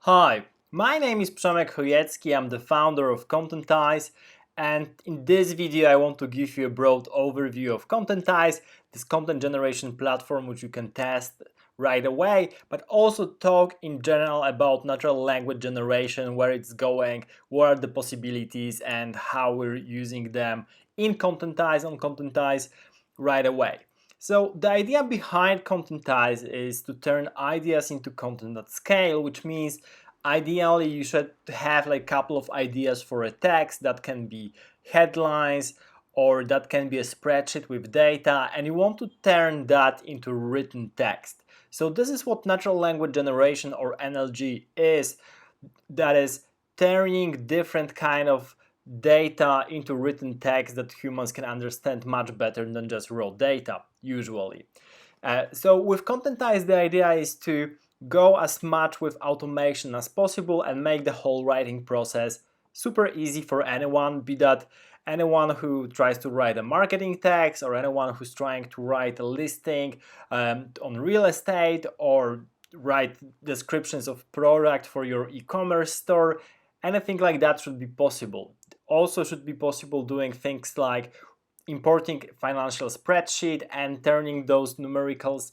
Hi, my name is Przemek Chojecki. I'm the founder of Contentyze, and in this video I want to give you a broad overview of Contentyze, this content generation platform which you can test right away, but also talk in general about natural language generation, where it's going, what are the possibilities, and how we're using them in Contentyze, on Contentyze right away. So the idea behind Contentyze is to turn ideas into content at scale, which means ideally you should have like a couple of ideas for a text that can be headlines or that can be a spreadsheet with data, and you want to turn that into written text. So this is what natural language generation, or NLG, is. That is turning different kind of data into written text that humans can understand much better than just raw data usually. So with Contentyze, the idea is to go as much with automation as possible and make the whole writing process super easy for anyone, be that anyone who tries to write a marketing text or anyone who's trying to write a listing on real estate or write descriptions of product for your e-commerce store. Anything like that should be possible. Also should be possible doing things like importing financial spreadsheet and turning those numericals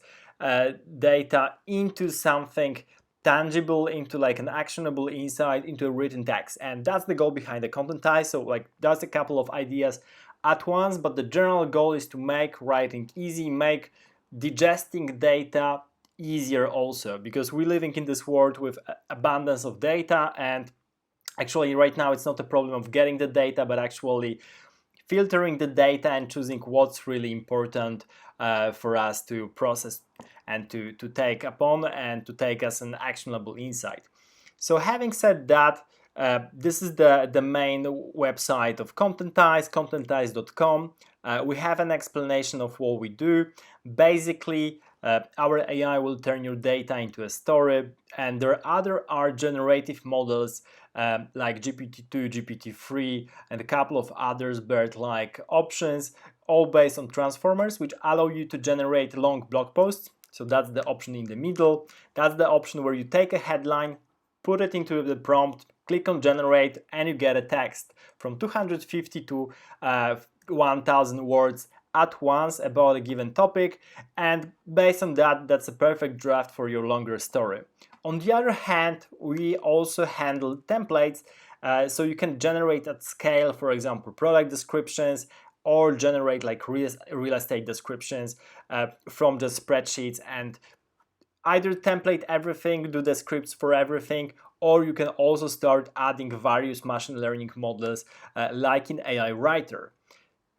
data into something tangible, into like an actionable insight, into a written text. And that's the goal behind the Contentyze. So like that's a couple of ideas at once, but the general goal is to make writing easy, make digesting data easier also, because we're living in this world with abundance of data, and actually right now it's not a problem of getting the data, but actually filtering the data and choosing what's really important for us to process and to take upon and to take as an actionable insight. So having said that, this is the main website of Contentyze, contentyze.com. We have an explanation of what we do. Basically, our AI will turn your data into a story, and there are generative models like GPT-2, GPT-3, and a couple of others BERT-like options, all based on transformers, which allow you to generate long blog posts. So that's the option in the middle. That's the option where you take a headline, put it into the prompt, click on generate, and you get a text from 250 to 1000 words at once about a given topic, and based on that, that's a perfect draft for your longer story. On the other hand, we also handle templates, so you can generate at scale, for example, product descriptions, or generate like real estate descriptions from just spreadsheets, and either template everything, do the scripts for everything, or you can also start adding various machine learning models like in AI Writer.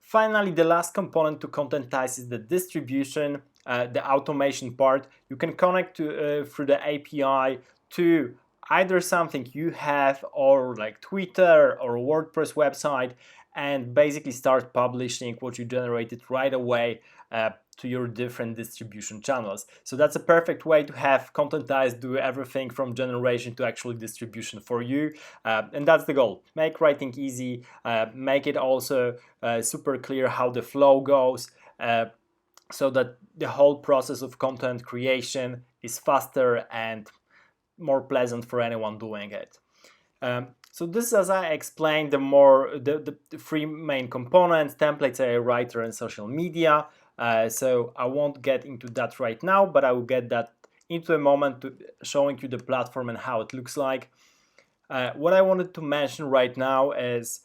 Finally, the last component to Contentyze is the distribution, the automation part. You can connect through the API to either something you have, or like Twitter or WordPress website, and basically start publishing what you generated right away to your different distribution channels. So that's a perfect way to have Contentyze do everything from generation to actual distribution for you, and that's the goal. Make writing easy, make it also super clear how the flow goes, so that the whole process of content creation is faster and more pleasant for anyone doing it. So this is, as I explained, the three main components: templates, AI Writer, and social media. So I won't get into that right now, but I will get that into a moment, to showing you the platform and how it looks like. What I wanted to mention right now is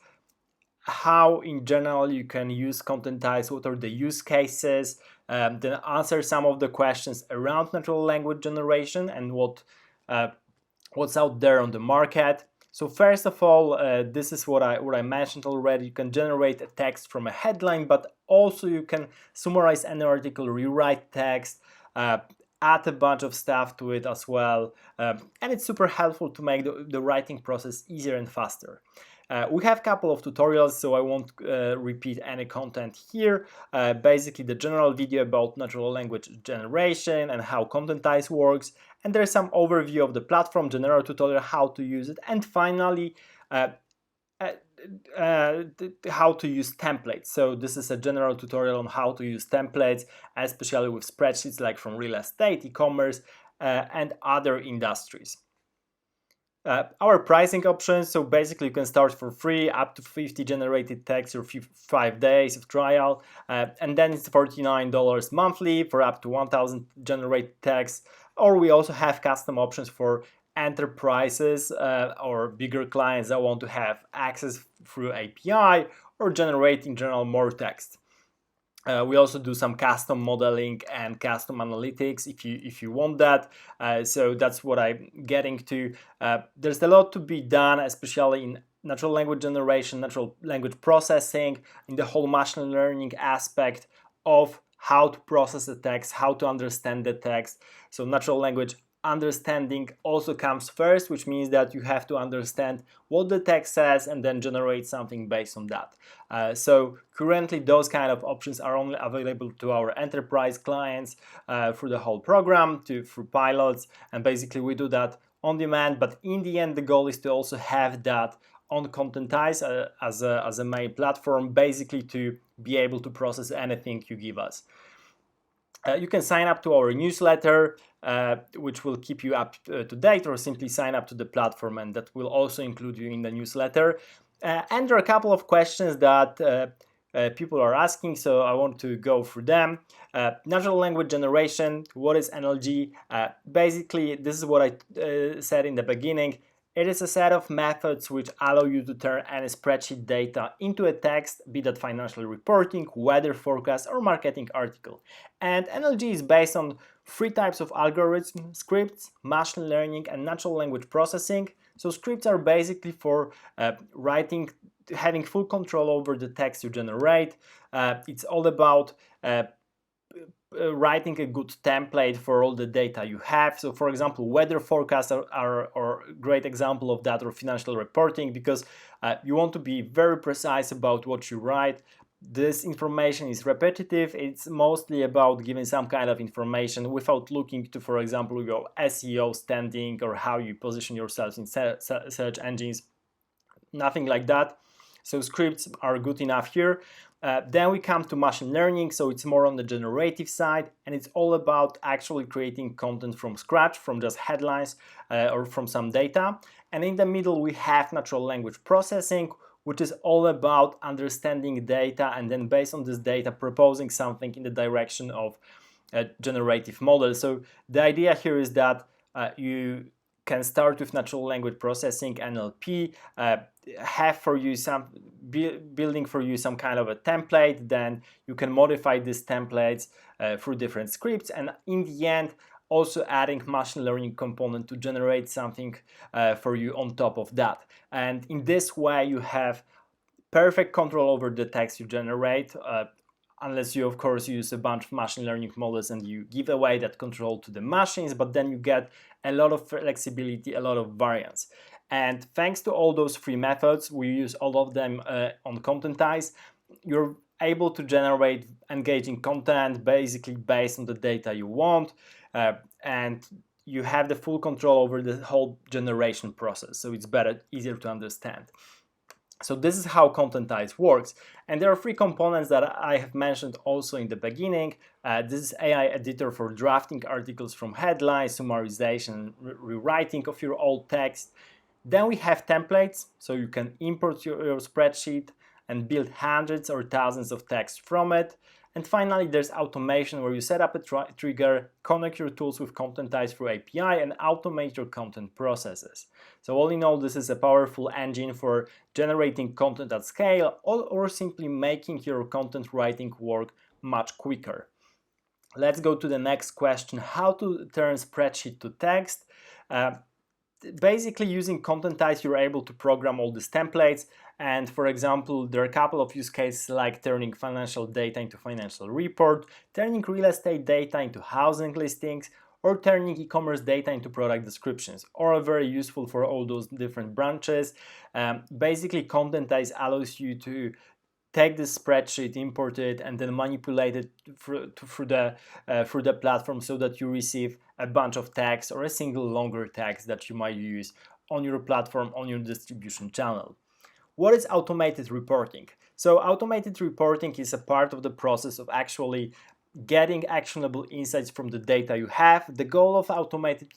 how in general you can use Contentyze, what are the use cases, then answer some of the questions around natural language generation and what's out there on the market. So first of all, this is what I mentioned already. You can generate a text from a headline, but also you can summarize an article, rewrite text, add a bunch of stuff to it as well, and it's super helpful to make the writing process easier and faster. We have a couple of tutorials, so I won't repeat any content here. Basically, the general video about natural language generation and how Contentyze works, and there's some overview of the platform, general tutorial how to use it, and finally how to use templates. So this is a general tutorial on how to use templates, especially with spreadsheets like from real estate, e-commerce, and other industries. Our pricing options, so basically you can start for free, up to 50 generated text or 5 days of trial, and then it's $49 monthly for up to 1000 generated text. Or we also have custom options for enterprises or bigger clients that want to have access through API or generate in general more text. We also do some custom modeling and custom analytics if you want that. So that's what I'm getting to. There's a lot to be done, especially in natural language generation, natural language processing, in the whole machine learning aspect of how to process the text, how to understand the text. So natural language understanding also comes first, which means that you have to understand what the text says and then generate something based on that. So currently those kind of options are only available to our enterprise clients through the whole program, through pilots, and basically we do that on demand. But in the end, the goal is to also have that on Contentyze as a main platform, basically to be able to process anything you give us. You can sign up to our newsletter, which will keep you up to date, or simply sign up to the platform, and that will also include you in the newsletter. And there are a couple of questions that people are asking, so I want to go through them. Natural language generation, what is NLG? Basically, this is what I said in the beginning. It is a set of methods which allow you to turn any spreadsheet data into a text, be that financial reporting, weather forecast, or marketing article. And NLG is based on 3 types of algorithms: scripts, machine learning, and natural language processing. So scripts are basically for writing, having full control over the text you generate. It's all about writing a good template for all the data you have. So for example, weather forecasts are a great example of that, or financial reporting, because you want to be very precise about what you write. This information is repetitive. It's mostly about giving some kind of information without looking to, for example, your SEO standing or how you position yourself in search engines. Nothing like that. So scripts are good enough here. Then we come to machine learning, so it's more on the generative side, and it's all about actually creating content from scratch, from just headlines or from some data. And in the middle we have natural language processing, which is all about understanding data and then based on this data proposing something in the direction of a generative model. So the idea here is that you can start with natural language processing, NLP, have for you building for you some kind of a template. Then you can modify these templates through different scripts, and in the end also adding machine learning component to generate something for you on top of that. And in this way you have perfect control over the text you generate, unless you of course use a bunch of machine learning models and you give away that control to the machines, but then you get a lot of flexibility, a lot of variance. And thanks to all those 3 methods, we use all of them on Contentyze, you're able to generate engaging content basically based on the data you want, and you have the full control over the whole generation process, so it's easier to understand. So this is how Contentyze works, and there are 3 components that I have mentioned also in the beginning. This is AI editor for drafting articles from headlines, summarization, rewriting of your old text. Then we have templates, so you can import your spreadsheet and build hundreds or thousands of text from it. And finally, there's automation, where you set up a trigger, connect your tools with Contentyze through API, and automate your content processes. So all in all, this is a powerful engine for generating content at scale, or simply making your content writing work much quicker. Let's go to the next question: how to turn spreadsheet to text. Basically, using Contentyze, you're able to program all these templates. And for example, there are a couple of use cases like turning financial data into financial report, turning real estate data into housing listings, or turning e-commerce data into product descriptions, all are very useful for all those different branches. Basically, Contentyze allows you to take this spreadsheet, import it, and then manipulate it through the platform, so that you receive a bunch of text or a single longer text that you might use on your platform, on your distribution channel. What is automated reporting? So automated reporting is a part of the process of actually getting actionable insights from the data you have. The goal of automated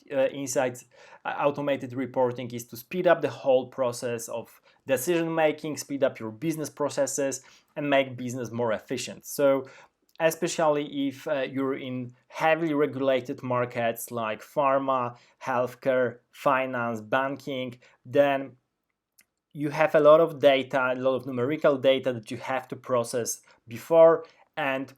automated reporting is to speed up the whole process of decision making, speed up your business processes, and make business more efficient. So especially if you're in heavily regulated markets like pharma, healthcare, finance, banking, then you have a lot of data, a lot of numerical data that you have to process before, and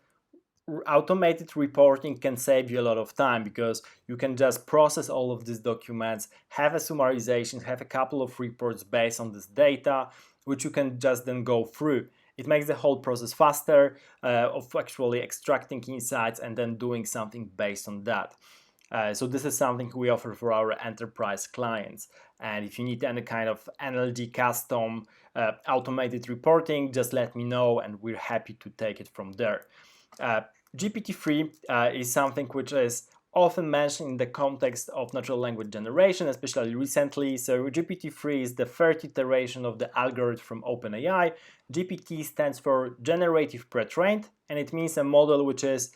automated reporting can save you a lot of time because you can just process all of these documents, have a summarization, have a couple of reports based on this data, which you can just then go through. It makes the whole process faster of actually extracting insights and then doing something based on that. So this is something we offer for our enterprise clients. And if you need any kind of NLG custom automated reporting, just let me know and we're happy to take it from there. GPT-3 is something which is often mentioned in the context of natural language generation, especially recently. So GPT-3 is the third iteration of the algorithm from OpenAI. GPT stands for generative pre-trained, and it means a model which is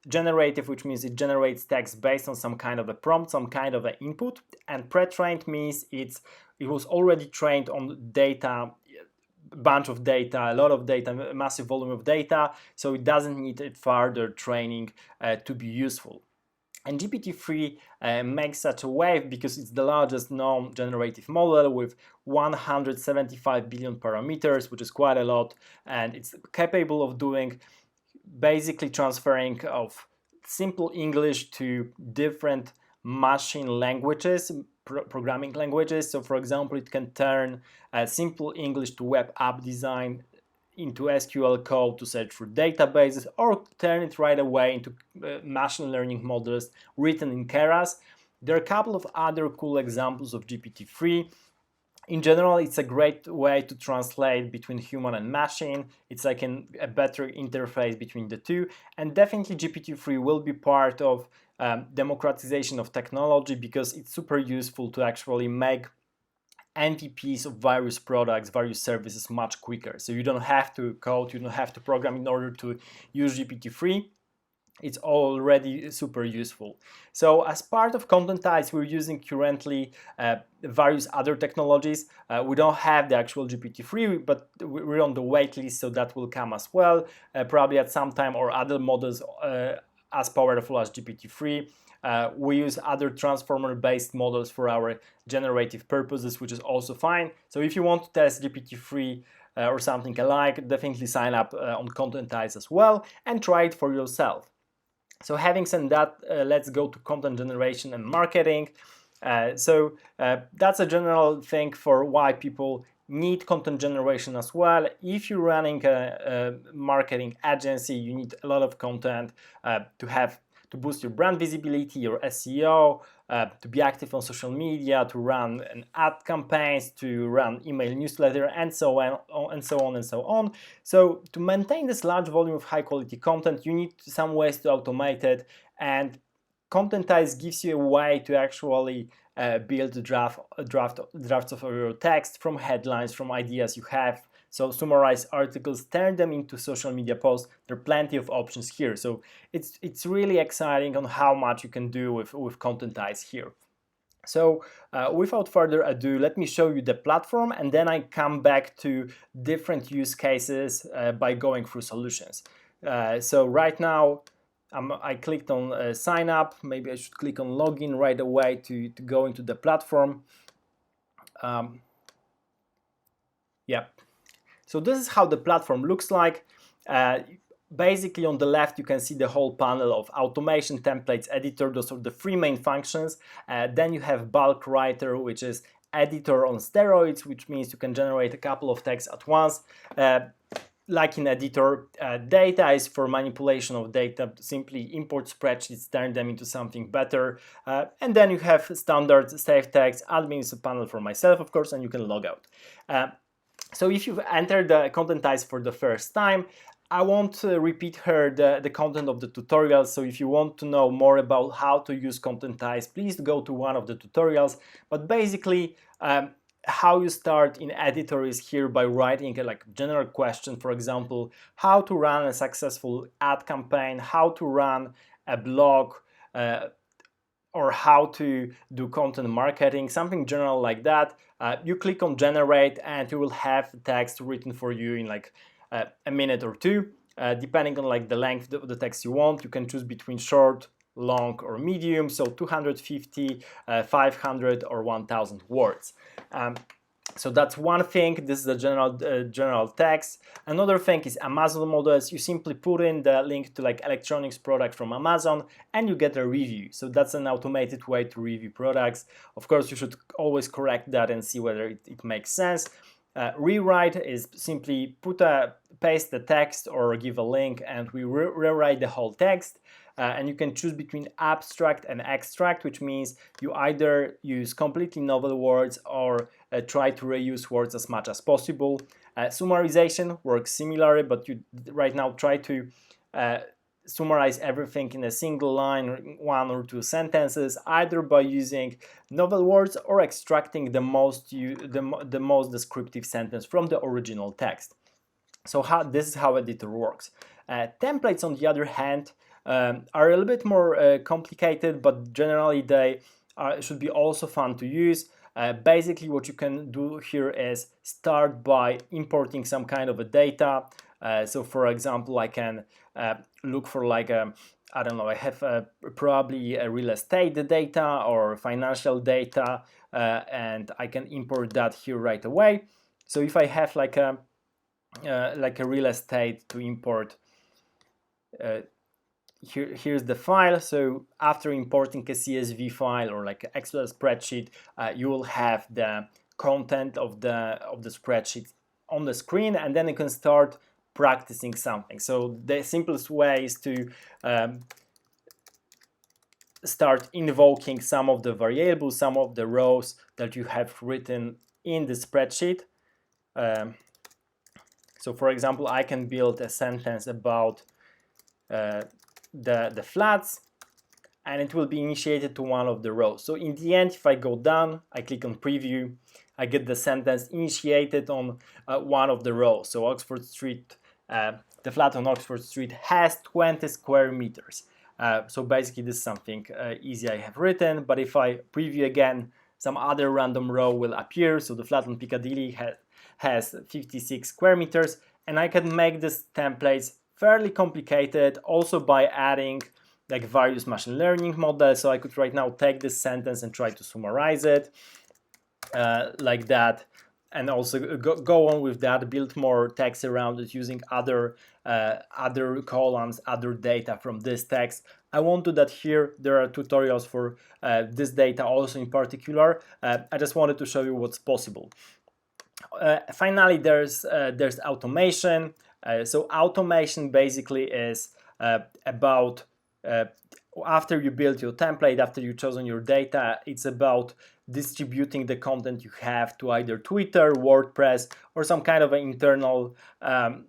generative, which means it generates text based on some kind of a prompt, some kind of an input, and pre-trained means it was already trained on data, bunch of data, a lot of data, a massive volume of data, so it doesn't need further training to be useful. And GPT-3 makes such a wave because it's the largest known generative model with 175 billion parameters, which is quite a lot, and it's capable of doing basically transferring of simple English to different machine languages, programming languages. So for example, it can turn simple English to web app design into SQL code to search for databases, or turn it right away into machine learning models written in Keras. There are a couple of other cool examples of GPT-3. In general, it's a great way to translate between human and machine. It's like a better interface between the two. And definitely GPT-3 will be part of democratization of technology because it's super useful to actually make MVPs of various products, various services much quicker. So you don't have to code, you don't have to program in order to use GPT-3. It's already super useful. So as part of Contentyze, we're using currently various other technologies. We don't have the actual GPT-3, but we're on the wait list, so that will come as well, probably at some time, or other models as powerful as GPT-3. We use other transformer-based models for our generative purposes, which is also fine. So if you want to test GPT-3 or something alike, definitely sign up on Contentyze as well and try it for yourself. So having said that, let's go to content generation and marketing. That's a general thing for why people need content generation as well. If you're running a marketing agency, you need a lot of content to boost your brand visibility, your SEO, to be active on social media, to run an ad campaigns, to run email newsletter, and so on and so on and so on. So to maintain this large volume of high quality content, you need some ways to automate it, and Contentyze gives you a way to actually build drafts of your text from headlines, from ideas you have. So summarize articles, turn them into social media posts. There are plenty of options here. So it's really exciting on how much you can do with Contentyze here. So without further ado, let me show you the platform, and then I come back to different use cases by going through solutions. So right now, I clicked on sign up. Maybe I should click on login right away to go into the platform. Yeah. So this is how the platform looks like. Basically on the left you can see the whole panel of automation, templates, editor. Those are the three main functions. Then you have bulk writer, which is editor on steroids, which means you can generate a couple of texts at once. Like in editor, data is for manipulation of data. Simply import spreadsheets, turn them into something better. And then you have standard save text. Admin is a panel for myself, of course, and you can log out. So if you've entered the Contentyze for the first time, I won't repeat here the content of the tutorial. So if you want to know more about how to use Contentyze, please go to one of the tutorials. But basically, how you start in editor is here by writing a general question, for example, how to run a successful ad campaign, how to run a blog, or how to do content marketing, something general like that. You click on generate and you will have the text written for you in a minute or two, depending on the length of the text you want. You can choose between short, long, or medium, so 250, 500, or 1000 words. So that's one thing. This is the general text. Another thing is Amazon models. You simply put in the link to electronics product from Amazon and you get a review. So that's an automated way to review products. Of course, you should always correct that and see whether it makes sense. Rewrite is simply paste the text or give a link and we rewrite the whole text. And you can choose between abstract and extract, which means you either use completely novel words or try to reuse words as much as possible. Summarization works similarly, but you right now try to summarize everything in a single line, 1 or 2 sentences, either by using novel words or extracting the most descriptive sentence from the original text. So this is how editor works. Templates, on the other hand, are a little bit more complicated, but generally they should be also fun to use. Basically, what you can do here is start by importing some kind of a data. So, for example, I can look for I don't know, I have probably a real estate data or financial data, and I can import that here right away. So if I have like a real estate to import, here's the file. So after importing a CSV file or like an Excel spreadsheet, you will have the content of the spreadsheet on the screen, and then you can start practicing something. So the simplest way is to start invoking some of the variables, some of the rows that you have written in the spreadsheet. So for example, I can build a sentence about the flats, and it will be initiated to one of the rows. So in the end, if I go down, I click on preview, I get the sentence initiated on one of the rows. So Oxford Street, the flat on Oxford Street has 20 square meters. So basically this is something easy I have written, but if I preview again, some other random row will appear. So the flat on Piccadilly has 56 square meters, and I can make this templates fairly complicated also by adding like various machine learning models. So I could right now take this sentence and try to summarize it like that, and also go on with that, build more text around it using other columns, other data from this text. I won't do that here. There are tutorials for this data also in particular. I just wanted to show you what's possible. Finally, there's automation. So automation basically is about after you build your template, after you've chosen your data, it's about distributing the content you have to either Twitter, WordPress, or some kind of an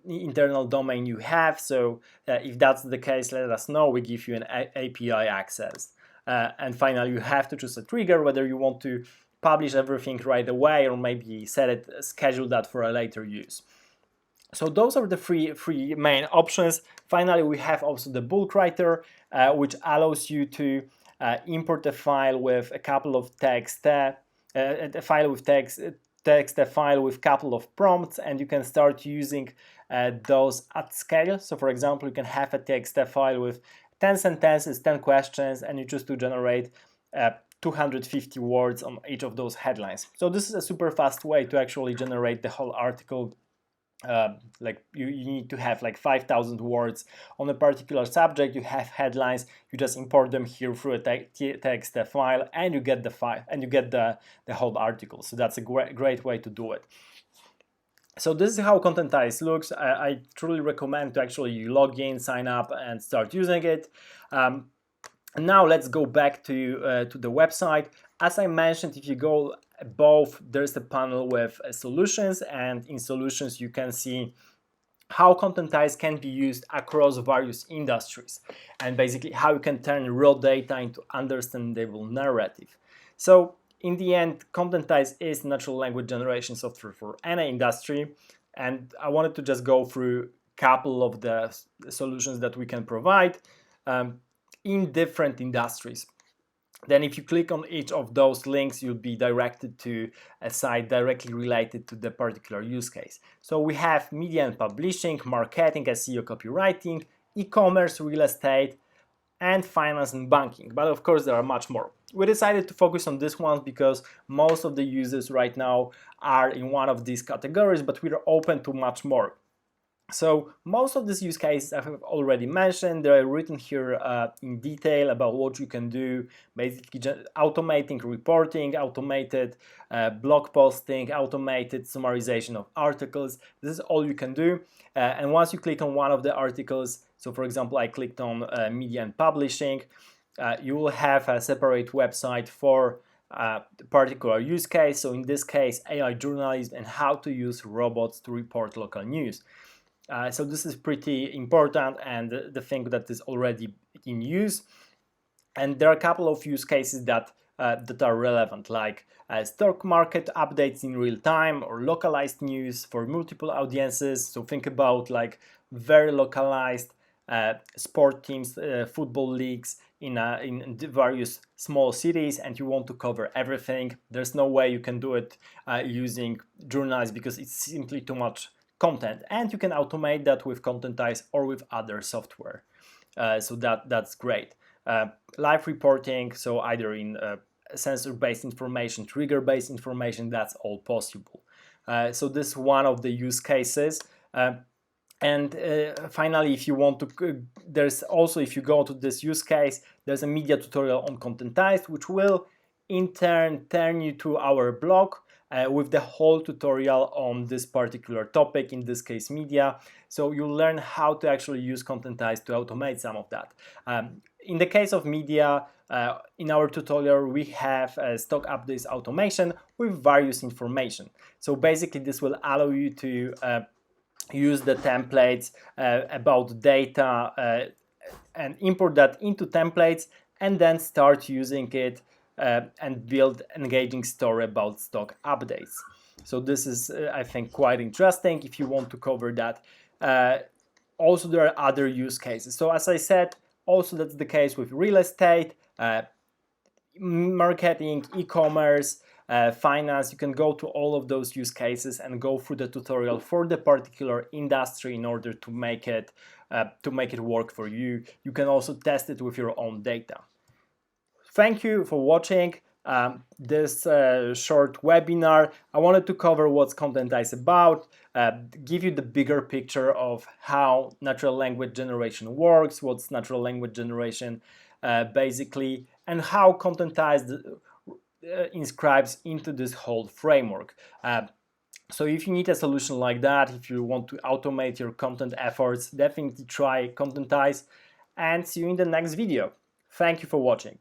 internal domain you have. So if that's the case, let us know. We give you an API access. And finally, you have to choose a trigger, whether you want to publish everything right away or maybe schedule that for a later use. So those are the three main options. Finally, we have also the bulk writer, which allows you to import a file with a couple of text, a file with a file with couple of prompts, and you can start using those at scale. So for example, you can have a text file with 10 sentences, 10 questions, and you choose to generate 250 words on each of those headlines. So this is a super fast way to actually generate the whole article. Like you need to have like 5,000 words on a particular subject. You have headlines, you just import them here through a text file, and you get the file and you get the whole article. So that's a great way to do it. So this is how Contentyze looks. I truly recommend to actually log in, sign up, and start using it. Now let's go back to the website. As I mentioned, if you go above, there's a panel with solutions, and in solutions you can see how Contentyze can be used across various industries, and basically how you can turn raw data into understandable narrative. So in the end, Contentyze is natural language generation software for any industry, and I wanted to just go through a couple of the solutions that we can provide in different industries. Then if you click on each of those links, you'll be directed to a site directly related to the particular use case. So we have media and publishing, marketing, SEO, copywriting, e-commerce, real estate, and finance and banking. But of course, there are much more. We decided to focus on this one because most of the users right now are in one of these categories, but we are open to much more. So most of these use cases I have already mentioned. They're written here in detail about what you can do, basically automating reporting, automated blog posting, automated summarization of articles. This is all you can do. And once you click on one of the articles, so for example, I clicked on media and publishing, you will have a separate website for the particular use case. So in this case, AI journalism and how to use robots to report local news. So this is pretty important and the thing that is already in use. And there are a couple of use cases that are relevant, like stock market updates in real time or localized news for multiple audiences. So think about like very localized sport teams, football leagues in various small cities, and you want to cover everything. There's no way you can do it using journalism because it's simply too much content, and you can automate that with Contentyze or with other software. So that's great. Live reporting, so either in sensor-based information, trigger-based information, that's all possible. So this is one of the use cases. And finally, if you want to, there's also, if you go to this use case, there's a media tutorial on Contentyze, which will in turn turn you to our blog with the whole tutorial on this particular topic, in this case media. So you'll learn how to actually use Contentyze to automate some of that. In the case of media, in our tutorial we have stock updates automation with various information. So basically this will allow you to use the templates about data and import that into templates and then start using it and build an engaging story about stock updates. So this is, I think, quite interesting if you want to cover that. Also, there are other use cases. So as I said, also that's the case with real estate, marketing, e-commerce, finance. You can go to all of those use cases and go through the tutorial for the particular industry in order to make it work for you. You can also test it with your own data. Thank you for watching this short webinar. I wanted to cover what's Contentyze about, give you the bigger picture of how natural language generation works, what's natural language generation basically, and how Contentyze inscribes into this whole framework. So if you need a solution like that, if you want to automate your content efforts, definitely try Contentyze, and see you in the next video. Thank you for watching.